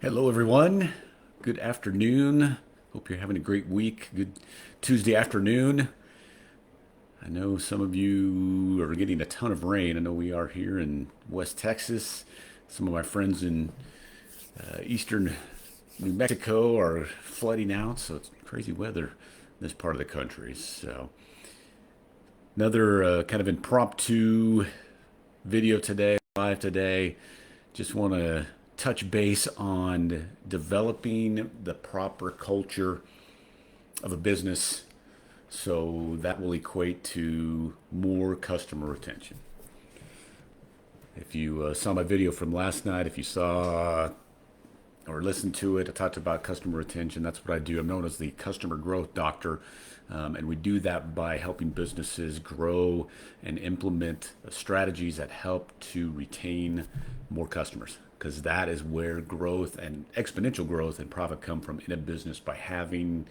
Hello, everyone. Good afternoon. Hope you're having a great week. Good Tuesday afternoon. I know some of you are getting a ton of rain. I know we are here in West Texas. Some of my friends in eastern New Mexico are flooding out, so it's crazy weather in this part of the country. So, another kind of impromptu video today, live today. Just want to touch base on developing the proper culture of a business so that will equate to more customer retention. If you saw my video from last night, if you saw or listened to it, I talked about customer retention. That's what I do. I'm known as the customer growth doctor. And we do that by helping businesses grow and implement strategies that help to retain more customers. Because that is where growth and exponential growth and profit come from in a business, by having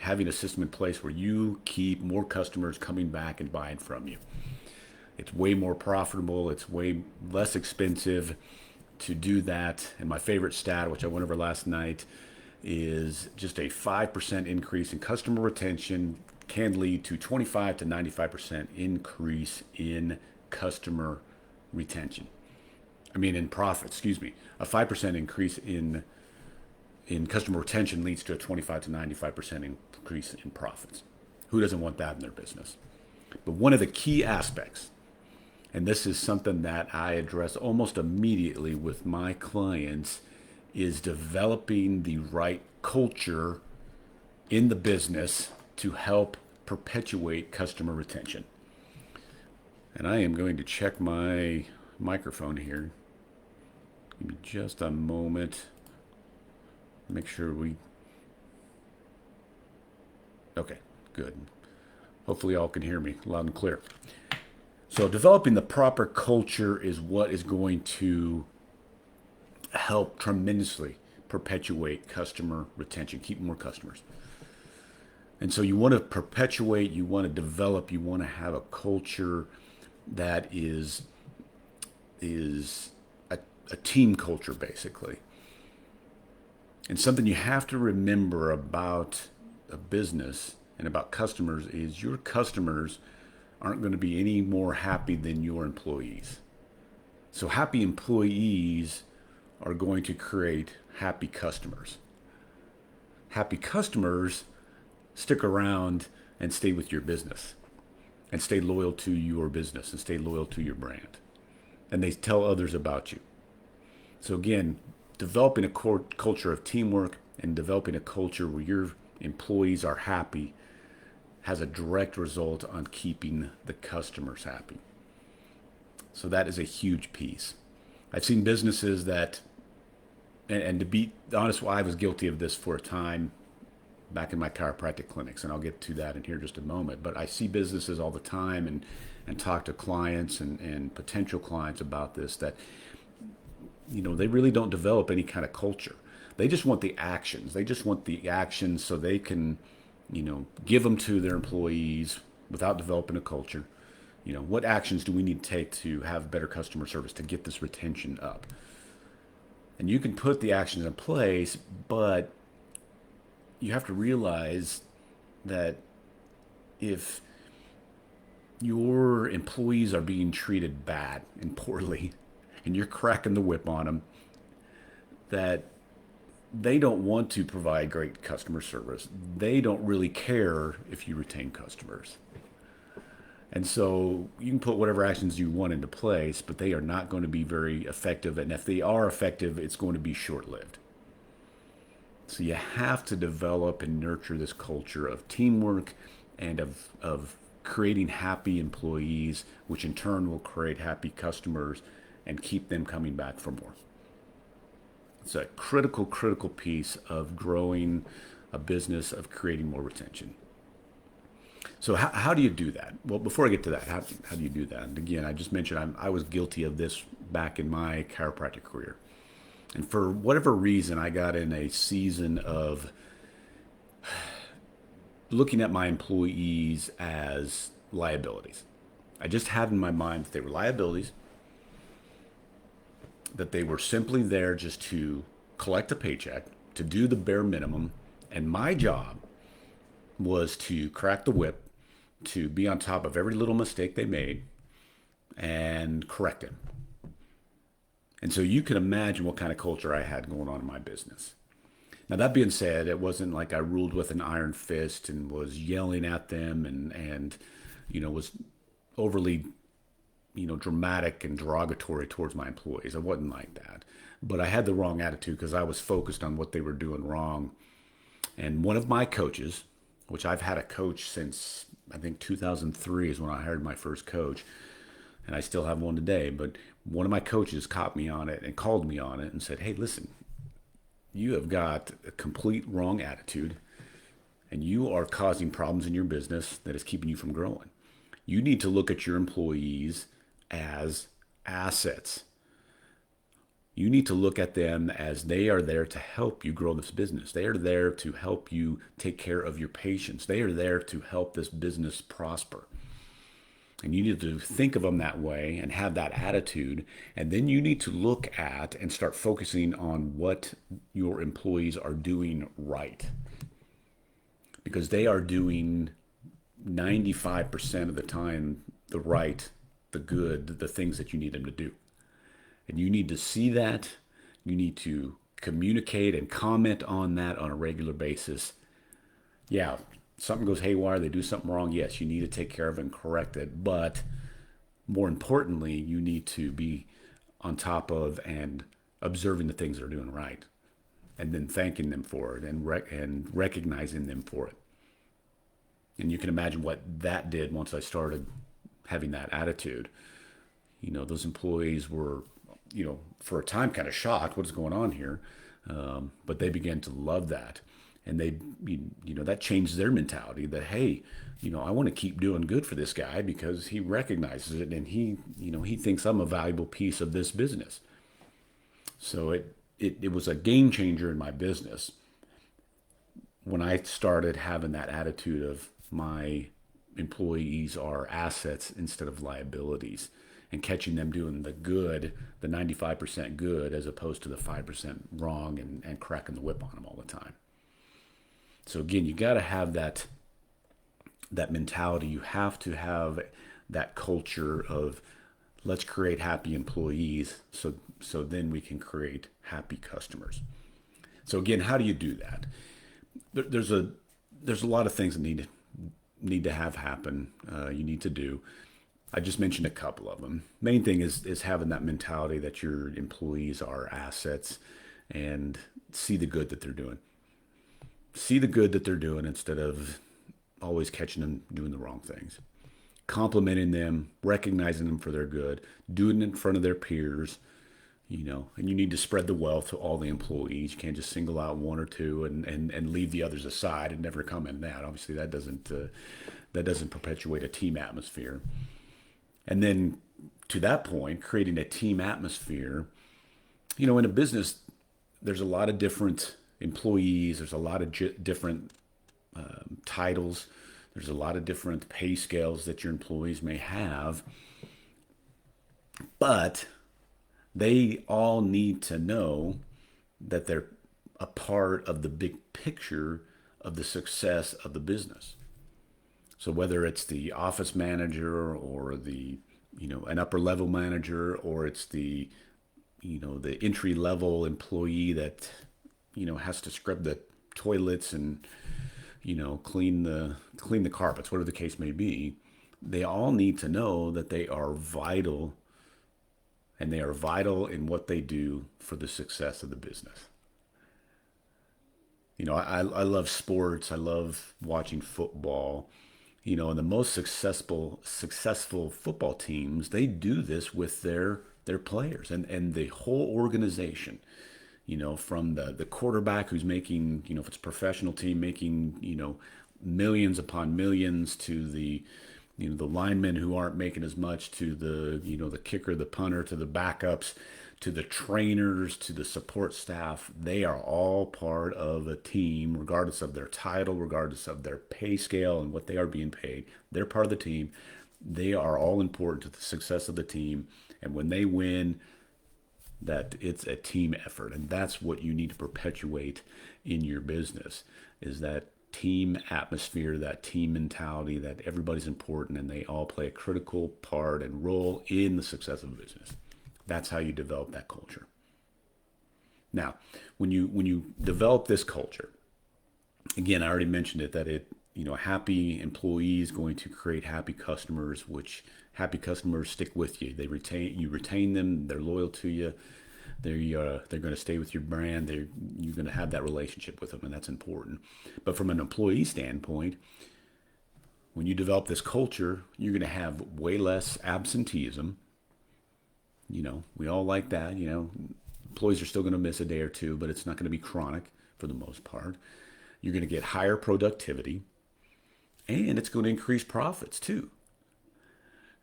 a system in place where you keep more customers coming back and buying from you. It's way more profitable. It's way less expensive to do that. And my favorite stat, which I went over last night, is just a 5% increase in customer retention can lead to 25 to 95% increase in customer retention. In profit, excuse me. A 5% increase in customer retention leads to a 25 to 95% increase in profits. Who doesn't want that in their business? But one of the key aspects, and this is something that I address almost immediately with my clients, is developing the right culture in the business to help perpetuate customer retention. And I am going to check my microphone here. Give me just a moment. Make sure okay, good. Hopefully all can hear me loud and clear. So developing the proper culture is what is going to help tremendously perpetuate customer retention, keep more customers. And so you want to perpetuate, you want to develop, you want to have a culture that is a team culture, basically. And something you have to remember about a business and about customers is your customers aren't going to be any more happy than your employees. So happy employees are going to create happy customers. Happy customers stick around and stay with your business and stay loyal to your business and stay loyal to your brand. And they tell others about you. So again, developing a culture of teamwork and developing a culture where your employees are happy has a direct result on keeping the customers happy. So that is a huge piece. I've seen businesses that, and to be honest, I was guilty of this for a time back in my chiropractic clinics, and I'll get to that in here just a moment. But I see businesses all the time and talk to clients and potential clients about this, that they really don't develop any kind of culture. They just want the actions. They just want the actions so they can, give them to their employees without developing a culture. What actions do we need to take to have better customer service to get this retention up? And you can put the actions in place, but you have to realize that if your employees are being treated bad and poorly, and you're cracking the whip on them, that they don't want to provide great customer service. They don't really care if you retain customers. And so you can put whatever actions you want into place, but they are not going to be very effective. And if they are effective, it's going to be short-lived. So you have to develop and nurture this culture of teamwork and of creating happy employees, which in turn will create happy customers and keep them coming back for more. It's a critical piece of growing a business, of creating more retention. So how do you do that? Well, before I get to that, how do you do that? And again, I just mentioned I was guilty of this back in my chiropractic career. And for whatever reason, I got in a season of looking at my employees as liabilities. I just had in my mind that they were liabilities, that they were simply there just to collect a paycheck, to do the bare minimum, and my job was to crack the whip, to be on top of every little mistake they made and correct it. And so you can imagine what kind of culture I had going on in my business. Now that being said, it wasn't like I ruled with an iron fist and was yelling at them and was overly dramatic and derogatory towards my employees. I wasn't like that. But I had the wrong attitude because I was focused on what they were doing wrong. And one of my coaches, which I've had a coach since I think 2003 is when I hired my first coach, and I still have one today, but one of my coaches caught me on it and called me on it and said, "Hey, listen, you have got a complete wrong attitude and you are causing problems in your business that is keeping you from growing. You need to look at your employees as assets. You need to look at them as they are there to help you grow this business. They are there to help you take care of your patients. They are there to help this business prosper. And you need to think of them that way and have that attitude. And then you need to look at and start focusing on what your employees are doing right. Because they are doing 95% of the time the right, the good, the things that you need them to do. And you need to see that. You need to communicate and comment on that on a regular basis. Yeah, something goes haywire, they do something wrong. Yes, you need to take care of it and correct it. But more importantly, you need to be on top of and observing the things they're doing right. And then thanking them for it and recognizing them for it. And you can imagine what that did once I started having that attitude. Those employees were, for a time kind of shocked, what's going on here? But they began to love that. And that changed their mentality that, hey, I want to keep doing good for this guy because he recognizes it and he thinks I'm a valuable piece of this business. So it was a game changer in my business when I started having that attitude of my employees are assets instead of liabilities, and catching them doing the good, the 95% good, as opposed to the 5% wrong and cracking the whip on them all the time. So again, you got to have that mentality. You have to have that culture of let's create happy employees so then we can create happy customers. So again, how do you do that? There's a lot of things that need to have happen. You need to do. I just mentioned a couple of them. Main thing is having that mentality that your employees are assets and see the good that they're doing. See the good that they're doing instead of always catching them doing the wrong things. Complimenting them, recognizing them for their good, doing it in front of their peers, and you need to spread the wealth to all the employees. You can't just single out one or two and leave the others aside and never comment on that. Obviously, that doesn't perpetuate a team atmosphere. And then to that point, creating a team atmosphere, in a business, there's a lot of different employees. There's a lot of different titles. There's a lot of different pay scales that your employees may have. But they all need to know that they're a part of the big picture of the success of the business. So whether it's the office manager or the, an upper level manager, or it's the entry level employee that, has to scrub the toilets and, clean the carpets, whatever the case may be, they all need to know that they are vital, and they are vital in what they do for the success of the business. I love sports. I love watching football. And the most successful football teams, they do this with their players and the whole organization. From the quarterback who's making, if it's a professional team, making, millions upon millions, to the linemen who aren't making as much, to the kicker, the punter, to the backups, to the trainers, to the support staff. They are all part of a team, regardless of their title, regardless of their pay scale and what they are being paid. They're part of the team. They are all important to the success of the team. And when they win, that it's a team effort. And that's what you need to perpetuate in your business, is that team atmosphere, that team mentality, that everybody's important and they all play a critical part and role in the success of a business. That's how you develop that culture. Now, when you develop this culture, again, I already mentioned it, that happy employees going to create happy customers, which happy customers stick with you. You retain them. They're loyal to you. They're going to stay with your brand. You're going to have that relationship with them, and that's important. But from an employee standpoint, when you develop this culture, you're going to have way less absenteeism. We all like that. Employees are still going to miss a day or two, but it's not going to be chronic for the most part. You're going to get higher productivity, and it's going to increase profits too,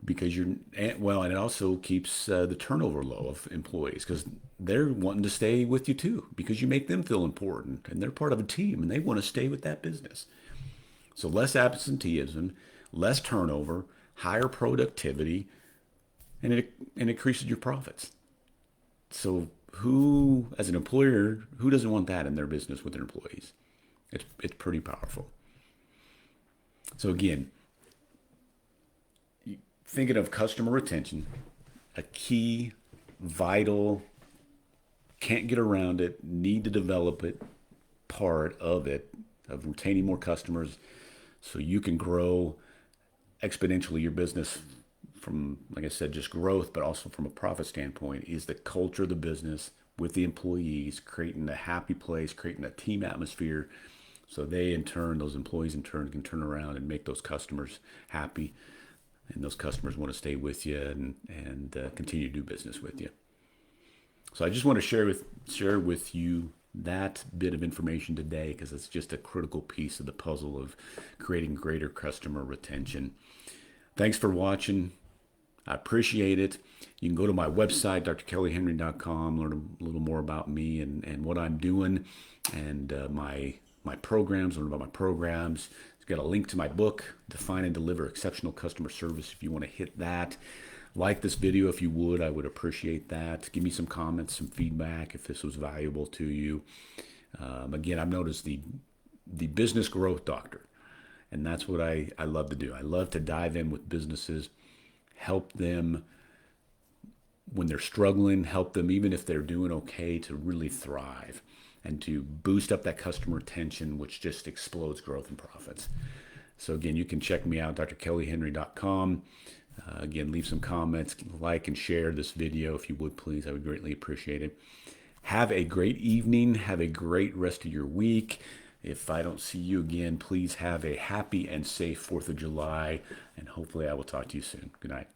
because and it also keeps the turnover low of employees, because they're wanting to stay with you too, because you make them feel important and they're part of a team and they want to stay with that business. So less absenteeism, less turnover, higher productivity, and it increases your profits. So as an employer, who doesn't want that in their business with their employees? It's pretty powerful. So again, thinking of customer retention, a key, vital, can't get around it, need to develop it, part of retaining more customers so you can grow exponentially your business from, like I said, just growth, but also from a profit standpoint, is the culture of the business with the employees, creating a happy place, creating a team atmosphere, so those employees in turn can turn around and make those customers happy, and those customers want to stay with you and continue to do business with you. So I just want to share with you that bit of information today, because it's just a critical piece of the puzzle of creating greater customer retention. Thanks for watching. I appreciate it. You can go to my website, drkellyhenry.com, learn a little more about me and what I'm doing, and my programs, learn about my programs. It's got a link to my book, Define and Deliver Exceptional Customer Service, if you want to hit that. Like this video if you would. I would appreciate that. Give me some comments, some feedback if this was valuable to you. Again, I've noticed the business growth doctor, and that's what I love to do. I love to dive in with businesses, help them when they're struggling, help them even if they're doing okay to really thrive and to boost up that customer retention, which just explodes growth and profits. So again, you can check me out, drkellyhenry.com. Again, leave some comments, like and share this video if you would, please. I would greatly appreciate it. Have a great evening. Have a great rest of your week. If I don't see you again, please have a happy and safe 4th of July, and hopefully I will talk to you soon. Good night.